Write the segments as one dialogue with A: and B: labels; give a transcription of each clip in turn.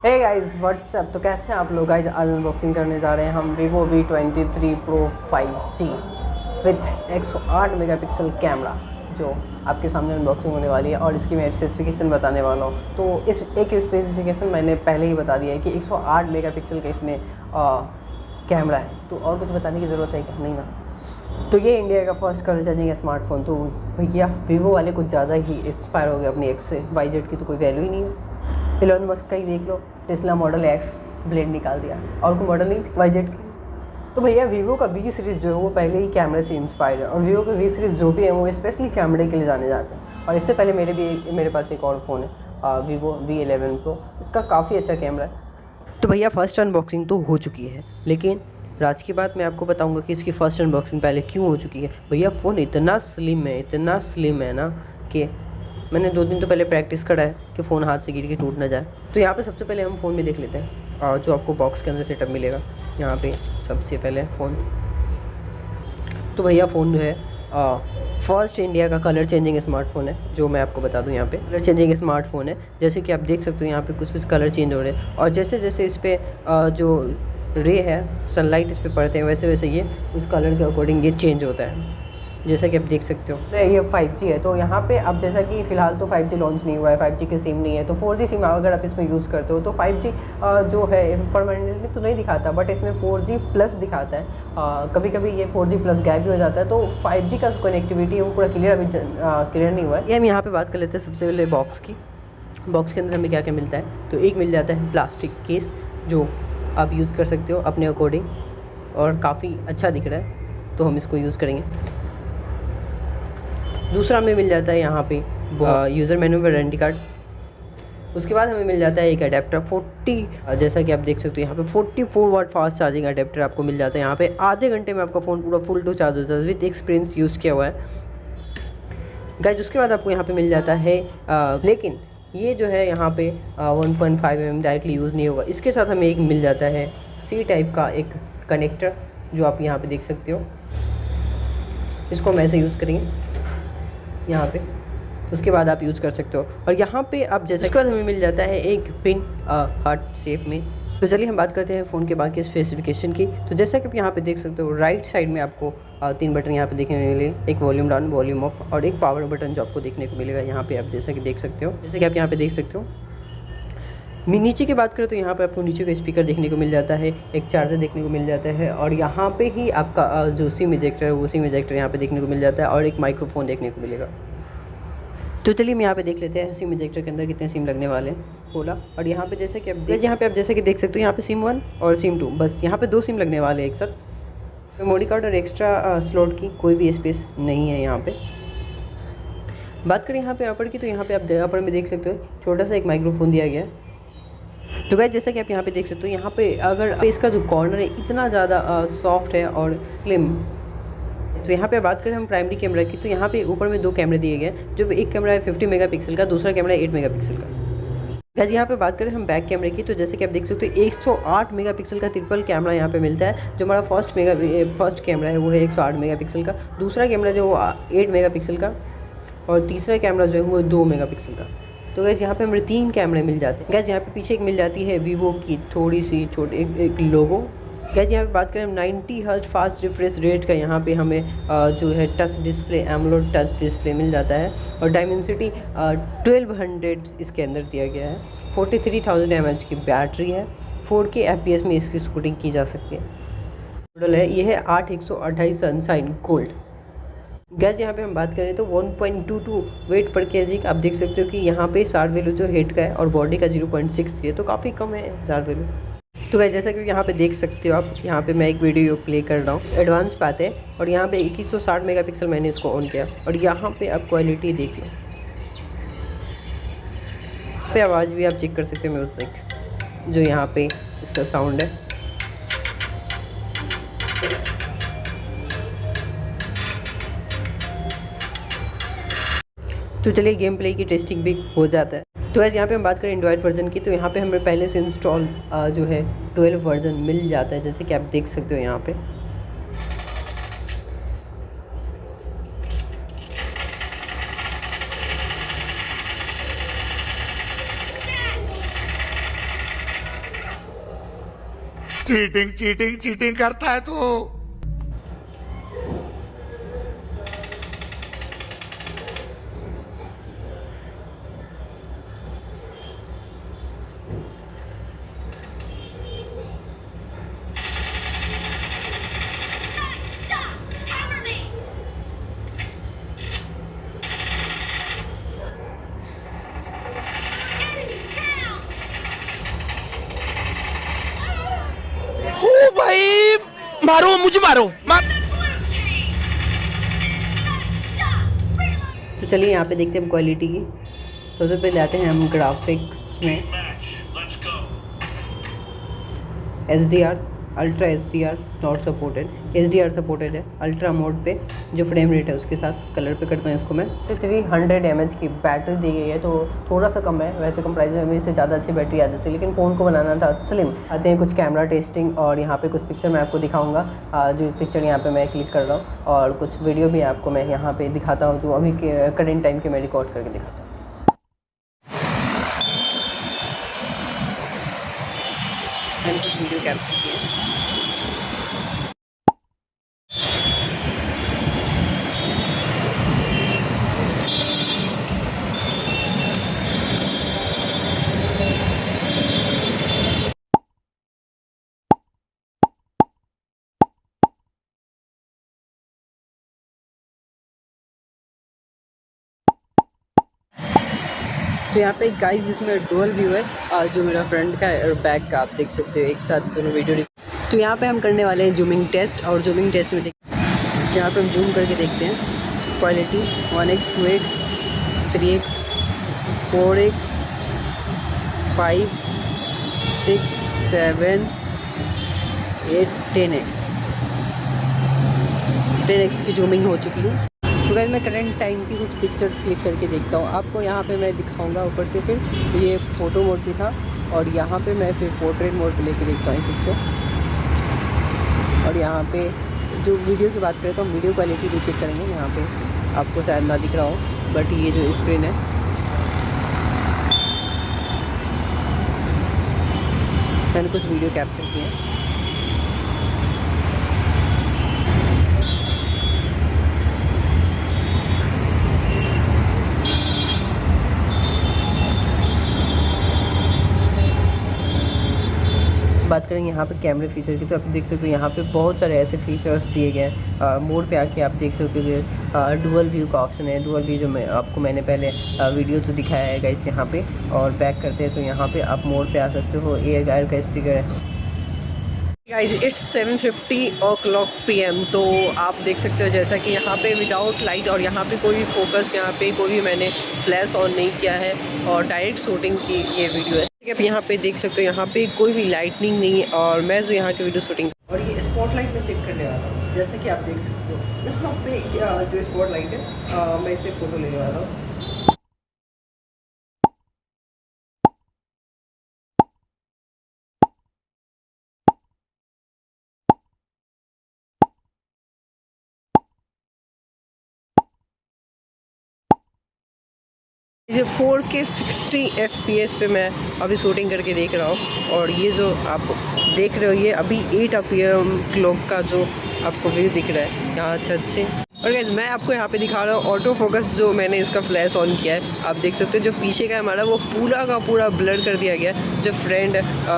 A: Hey guys what's up. तो कैसे हैं आप लोग गाइस। आज अनबॉक्सिंग करने जा रहे हैं हम Vivo V23 Pro 5G with 108 megapixel camera, जो आपके सामने अनबॉक्सिंग होने वाली है और इसकी मैं स्पेसिफिकेशन बताने वाला हूँ। तो इस एक स्पेसिफिकेशन मैंने पहले ही बता दिया है कि 108 मेगापिक्सल का इसमें कैमरा है, तो और कुछ बताने की ज़रूरत है क्या? नहीं ना। तो ये इंडिया का फर्स्ट कलर चेंजिंग स्मार्टफोन। तो भैया वीवो वाले कुछ ज़्यादा ही इंस्पायर हो गए अपनी एक्स से। YZ की तो कोई वैल्यू ही नहीं है। एलन मस्क का ही देख लो, टेस्ला मॉडल एक्स ब्लेंड निकाल दिया और कोई मॉडल नहीं YZ की। तो भैया वीवो का वी सीरीज़ जो है वो पहले ही कैमरे से इंस्पायर्ड है, और वीवो का वी सीरीज़ जो भी है वो स्पेशली कैमरे के लिए जाने जाते हैं। और इससे पहले मेरे पास एक और फ़ोन है Vivo V11 Pro, इसका काफ़ी अच्छा कैमरा है। तो भैया फर्स्ट अनबॉक्सिंग तो हो चुकी है, लेकिन राज की बात मैं आपको बताऊंगा कि इसकी फ़र्स्ट अनबॉक्सिंग पहले क्यों हो चुकी है। भैया फ़ोन इतना स्लिम है ना कि मैंने 2 दिन तो पहले प्रैक्टिस करा है कि फ़ोन हाथ से गिर के टूट ना जाए। तो यहाँ पे सबसे पहले हम फ़ोन में देख लेते हैं जो आपको बॉक्स के अंदर सेटअप मिलेगा। यहाँ पे सबसे पहले फ़ोन, तो भैया फ़ोन जो है फर्स्ट इंडिया का कलर चेंजिंग स्मार्टफोन है, जो मैं आपको बता दूं। यहाँ पे कलर चेंजिंग स्मार्टफोन है, जैसे कि आप देख सकते हो यहाँ पे कुछ कुछ कलर चेंज हो रहे हैं, और जैसे जैसे इस पर जो रे है, सनलाइट इस पर पड़ते हैं, वैसे वैसे ये उस कलर के अकॉर्डिंग ये चेंज होता है, जैसा कि आप देख सकते हो। ये 5G है, तो यहाँ पे अब जैसा कि फ़िलहाल तो 5G लॉन्च नहीं हुआ है, 5G की सिम नहीं है, तो 4G सिम अगर आप इसमें यूज़ करते हो तो 5G जो है परमानेंटली तो नहीं दिखाता, बट इसमें 4G प्लस दिखाता है। कभी कभी ये 4G प्लस गायब भी हो जाता है, तो 5G का कनेक्टिविटी है वो पूरा क्लियर अभी क्लियर नहीं हुआ है। ये हम यहाँ पर बात कर लेते हैं सबसे पहले बॉक्स की। बॉक्स के अंदर हमें क्या क्या मिलता है, तो एक मिल जाता है प्लास्टिक केस, जो आप यूज़ कर सकते हो अपने अकॉर्डिंग, और काफ़ी अच्छा दिख रहा है, तो हम इसको यूज़ करेंगे। दूसरा हमें मिल जाता है यहाँ पे यूज़र मेन्यू में वारंटी कार्ड। उसके बाद हमें मिल जाता है एक अडेप्टर 40, जैसा कि आप देख सकते हो यहाँ पे 44 वाट फास्ट चार्जिंग अडेप्टर आपको मिल जाता है। यहाँ पे आधे घंटे में आपका फ़ोन पूरा फुल टू चार्ज होता है, विद एक्सपीरियंस यूज़ किया हुआ है गाइस। उसके बाद आपको यहाँ पे मिल जाता है लेकिन ये जो है यहाँ पे 1.5 mm डायरेक्टली यूज़ नहीं होगा। इसके साथ हमें एक मिल जाता है C टाइप का एक कनेक्टर, जो आप यहाँ पे देख सकते हो। इसको हम ऐसे यूज़ करेंगे यहाँ पे, उसके बाद आप यूज़ कर सकते हो। और यहाँ पे आप जैसे उसके बाद हमें मिल जाता है एक पिन हार्ट शेप में। तो चलिए हम बात करते हैं फ़ोन के बाकी स्पेसिफिकेशन की। तो जैसा कि आप यहाँ पे देख सकते हो, राइट साइड में आपको 3 बटन यहाँ पे देखने को मिलेंगे, एक वॉल्यूम डाउन, वॉल्यूम अप, और एक पावर बटन जो आपको देखने को मिलेगा यहाँ पे। आप जैसा कि देख सकते हो, जैसे कि आप यहाँ पे देख सकते हो। नीचे की बात करें तो यहाँ पे आपको नीचे का स्पीकर देखने को मिल जाता है, एक चार्जर देखने को मिल जाता है, और यहाँ पे ही आपका जो सिम इजेक्टर है वो सिम इजेक्टर यहाँ पे देखने को मिल जाता है, और एक माइक्रोफोन देखने को मिलेगा। तो चलिए हम यहाँ पे देख लेते हैं सिम इजेक्टर के अंदर कितने सिम लगने वाले हैं, खोला। और यहाँ पे जैसे कि आप जैसे कि देख सकते हो, यहाँ पे सिम 1 और सिम 2, बस यहाँ पे 2 सिम लगने वाले हैं एक साथ। मेमोरी कार्ड और एक्स्ट्रा स्लॉट की कोई भी स्पेस नहीं है यहाँ पे। बात करें यहाँ पे अपर की, तो यहाँ पे आप अपर में देख सकते हो छोटा सा एक माइक्रोफोन दिया गया है। तो गाइस जैसा कि आप यहाँ पे देख सकते हो, यहाँ पे अगर इसका जो कॉर्नर है इतना ज़्यादा सॉफ्ट है और स्लिम। तो यहाँ पे बात करें हम प्राइमरी कैमरा की, तो यहाँ पे ऊपर में 2 कैमरे दिए गए हैं, जो एक कैमरा है 50 मेगापिक्सल का, दूसरा कैमरा है 8 मेगापिक्सल का। गाइस यहाँ पे बात करें हम बैक कैमरे की, तो जैसे कि आप देख सकते हो 108 मेगापिक्सल का ट्रिपल कैमरा यहाँ पे मिलता है। जो हमारा फर्स्ट कैमरा है वो है 108 मेगापिक्सल का, दूसरा कैमरा जो 8 मेगापिक्सल का, और तीसरा कैमरा जो है वो 2 मेगापिक्सल का। तो गैस यहाँ पे हमें 3 कैमरे मिल जाते हैं। गैस यहाँ पे पीछे एक मिल जाती है वीवो की थोड़ी सी छोटी एक लोगो। गैस यहाँ पे बात करें हम 90 हर्ट्ज फास्ट रिफ्रेश रेट का, यहाँ पे हमें जो है touch display, AMOLED touch display मिल जाता है, और डायमेंसिटी 1200 इसके अंदर दिया गया है। 43,000 mAh की बैटरी है, 4K FPS में इसकी शूटिंग की जा सकती है। मॉडल है ये है 8128 सनशाइन गोल्ड। गैस यहाँ पे हम बात करें तो 1.22 वेट पर केजी का, आप देख सकते हो कि यहाँ पे शार्प वैल्यू जो हेड का है और बॉडी का 0.6 है, तो काफ़ी कम है शार्प वैल्यू। तो गैस जैसा कि यहाँ पे देख सकते हो आप, यहाँ पे मैं एक वीडियो प्ले कर रहा हूँ, एडवांस पे आते हैं, और यहाँ पे 2160 मेगापिक्सल मैंने इसको ऑन किया, और यहाँ पे आप क्वालिटी देख लो, पे आवाज़ भी आप चेक कर सकते हो म्यूजिक, जो यहाँ पे इसका साउंड है। तो चलिए गेम प्ले की टेस्टिंग भी हो जाता है। तो यहाँ पे हम बात करें एंड्रॉयड वर्जन की, तो यहाँ पे हमें पहले से इंस्टॉल जो है 12 वर्जन मिल जाता है, जैसे कि आप देख सकते हो यहाँ पे।
B: चीटिंग चीटिंग चीटिंग करता है तू।
C: ओ भाई मारो मुझे मारो
A: तो चलिए यहाँ पे देखते हैं क्वालिटी की। सबसे पहले आते हैं हम ग्राफिक्स में। HDR ultra HDR not supported, HDR supported है अल्ट्रा मोड पे। जो फ्रेम रेट है उसके साथ कलर पे करता हूँ इसको मैं। 300 mAh की बैटरी दी गई है, तो थोड़ा सा कम है। वैसे कम प्राइस में इससे ज़्यादा अच्छी बैटरी आ जाती है, लेकिन फ़ोन को बनाना था स्लिम। आते हैं कुछ कैमरा टेस्टिंग, और यहाँ पे कुछ पिक्चर मैं आपको दिखाऊंगा। जो पिक्चर यहाँ पे मैं क्लिक कर रहा हूँ, और कुछ वीडियो भी आपको मैं यहाँ पे दिखाता हूँ, जो अभी के करेंट टाइम के मैं रिकॉर्ड करके दिखाता हूँ। मैंने कुछ वीडियो कैप्चर किया। तो यहाँ पे गाइस इसमें डुअल व्यू है, और जो मेरा फ्रंट का है और बैक का आप देख सकते हो एक साथ दोनों वीडियो। तो यहाँ पे हम करने वाले हैं जूमिंग टेस्ट, और जूमिंग टेस्ट में यहाँ पे हम जूम करके देखते हैं quality 1x 2x 3x 4x 5 6 7 8 10x की जूमिंग हो चुकी है। तो गाइस मैं करंट टाइम की कुछ पिक्चर्स क्लिक करके देखता हूँ, आपको यहाँ पे मैं दिखाऊंगा ऊपर से। फिर ये फ़ोटो मोड भी था, और यहाँ पे मैं फिर पोर्ट्रेट मोड पे लेके देखता हूँ पिक्चर। और यहाँ पे जो वीडियो की बात करें तो हम वीडियो क्वालिटी भी चेक करेंगे। यहाँ पे आपको शायद ना दिख रहा हो, बट ये जो स्क्रीन है, मैंने कुछ वीडियो कैप्चर किए हैं। बात करेंगे यहाँ पे कैमरे फीचर की, तो आप देख सकते हो यहाँ पे बहुत सारे ऐसे फीचर्स दिए गए हैं। मोड पे आके आप देख सकते हो डुअल व्यू का ऑप्शन है। डुअल व्यू जो मैंने पहले वीडियो तो दिखाया है गाइस यहाँ पे। और बैक करते हैं तो यहाँ पे आप मोड पे आ सकते हो। एयर गाइड का स्टिकर है गाइस। It's 7:50 PM। तो आप देख सकते हो जैसा कि यहाँ पे विदाउट लाइट, और यहाँ पे कोई फोकस, यहाँ पे कोई भी मैंने फ्लैश ऑन नहीं किया है, और डायरेक्ट शूटिंग की ये वीडियो है। आप यहाँ पे देख सकते हो यहाँ पे कोई भी लाइटनिंग नहीं है, और मैं जो यहाँ की वीडियो शूटिंग, और ये स्पॉटलाइट में चेक करने वाला हूँ। जैसा कि आप देख सकते हो यहाँ पे जो स्पॉटलाइट है, मैं इसे फ़ोटो लेने वाला हूँ। ये 4K 60 FPS पे मैं अभी शूटिंग करके देख रहा हूँ। और ये जो आप देख रहे हो ये अभी 8 PM क्लॉक का जो आपको व्यू दिख रहा है यहाँ छत से। और गाइस मैं आपको यहाँ पे दिखा रहा हूँ ऑटो फोकस, जो मैंने इसका फ्लैश ऑन किया है। आप देख सकते हो जो पीछे का हमारा वो पूरा का पूरा ब्लर कर दिया गया। जो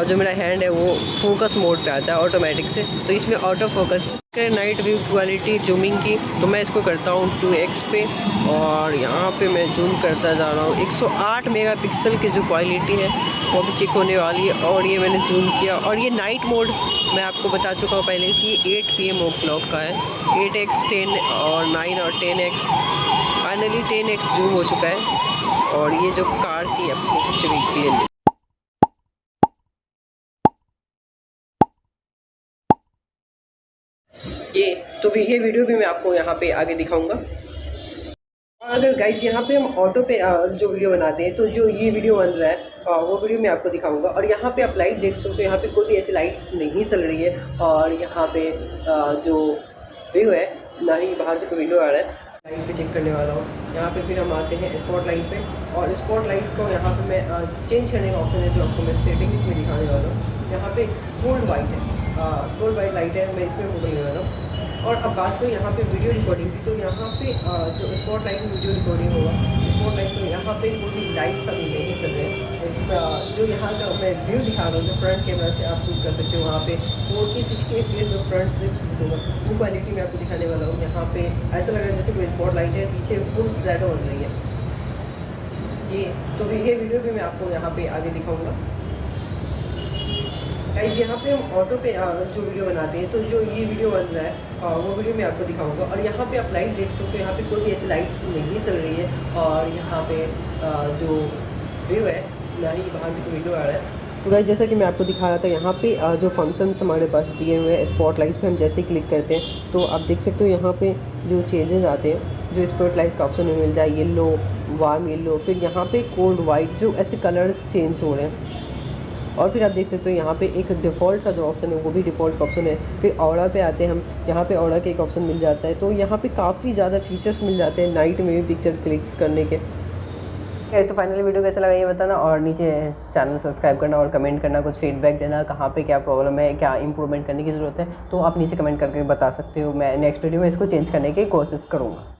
A: जो मेरा हैंड है वो फोकस मोड पे आता है ऑटोमेटिक से, तो इसमें auto focus night view quality zooming की, तो मैं इसको करता हूँ 2x पे, और यहाँ पे मैं जूम करता जा रहा हूँ। 108 मेगापिक्सल की जो क्वालिटी है वो भी चेक होने वाली है। और ये मैंने जूम किया, और ये नाइट मोड मैं आपको बता चुका हूँ पहले कि 8 PM क्लॉक का है। 8x 10 और 9 और 10x, फाइनली 10x जूम हो चुका है। और ये जो कार की आपको कुछ भी क्लियर ये, तो भी ये वीडियो भी मैं आपको यहाँ पे आगे दिखाऊंगा। और अगर गाइस यहाँ पे हम ऑटो पे जो वीडियो बनाते हैं, तो जो ये वीडियो बन रहा है वो वीडियो मैं आपको दिखाऊंगा। और यहाँ पे आप लाइट देख सकते हो, यहाँ पे कोई भी ऐसी लाइट्स नहीं चल रही है। और यहाँ पे जो व्यू है, ना ही बाहर से कोई वीडियो आ रहा है। लाइट पे चेक करने वाला हूँ। यहाँ पे फिर हम आते हैं स्पॉट लाइट पे, और स्पॉट लाइट को यहाँ पे मैं चेंज करने का ऑप्शन है, जो आपको मैं सेटिंग्स में दिखाने वाला हूँ। यहाँ पे पे गोल्ड वाइट है, गोल्ड वाइट लाइट है। मैं इसमें फोटो ले रहा हूँ। और अब बात करूँ यहाँ पे वीडियो रिकॉर्डिंग की, तो यहाँ पे जो स्पॉट लाइट में वीडियो रिकॉर्डिंग होगा, स्पॉट लाइट तो यहाँ पे कोई भी लाइट्स अभी नहीं चल रहे हैं। जो यहाँ का मैं व्यू दिखा रहा हूँ, जो फ्रंट कैमरा से आप शूट कर सकते हो, वहाँ पे 4K 60 FPS जो फ्रंट से शूट होगा वो क्वालिटी मैं आपको दिखाने वाला हूँ। यहाँ पे ऐसा लग रहा है जैसे कोई स्पॉट लाइट है, पीछे फुल ज़्यादा बन रही है ये। तो भी ये वीडियो भी मैं आपको यहाँ पे आगे दिखाऊँगा। गाइस यहाँ पे हम ऑटो पे जो वीडियो बनाते हैं, तो जो ये वीडियो बन रहा है वो वीडियो मैं आपको दिखाऊंगा। और यहाँ पे आप लाइट देख सकते हो, यहाँ पे कोई भी ऐसी लाइट्स नहीं चल रही है। और यहाँ पे जो व्यू है, ना ही बाहर से कोई वीडियो आ रहा है। तो गाइस जैसा कि मैं आपको दिखा रहा था, यहाँ पे जो फंक्शंस हमारे पास दिए हुए हैं स्पॉट लाइट्स पे, हम जैसे क्लिक करते हैं तो आप देख सकते हो यहाँ पे जो चेंजेस आते हैं, जो स्पॉट लाइट्स का ऑप्शन में मिल जाए, येलो, वार्म येलो, फिर यहाँ पे कोल्ड वाइट, जो ऐसे कलर्स चेंज हो रहे हैं। और फिर आप देख सकते हो यहाँ पे एक डिफ़ॉल्ट का जो ऑप्शन है वो भी डिफ़ॉल्ट ऑप्शन है। फिर ऑरा पे आते हैं हम, यहाँ पे ऑरा का एक ऑप्शन मिल जाता है। तो यहाँ पे काफ़ी ज़्यादा फीचर्स मिल जाते हैं नाइट में भी पिक्चर क्लिक्स करने के। तो फाइनली वीडियो कैसा लगा ये बताना, और नीचे चैनल सब्सक्राइब करना और कमेंट करना, कुछ फीडबैक देना, कहाँ पे क्या प्रॉब्लम है, क्या इंप्रूवमेंट करने की ज़रूरत है, तो आप नीचे कमेंट करके बता सकते हो। मैं नेक्स्ट वीडियो में इसको चेंज करने की कोशिश करूँगा।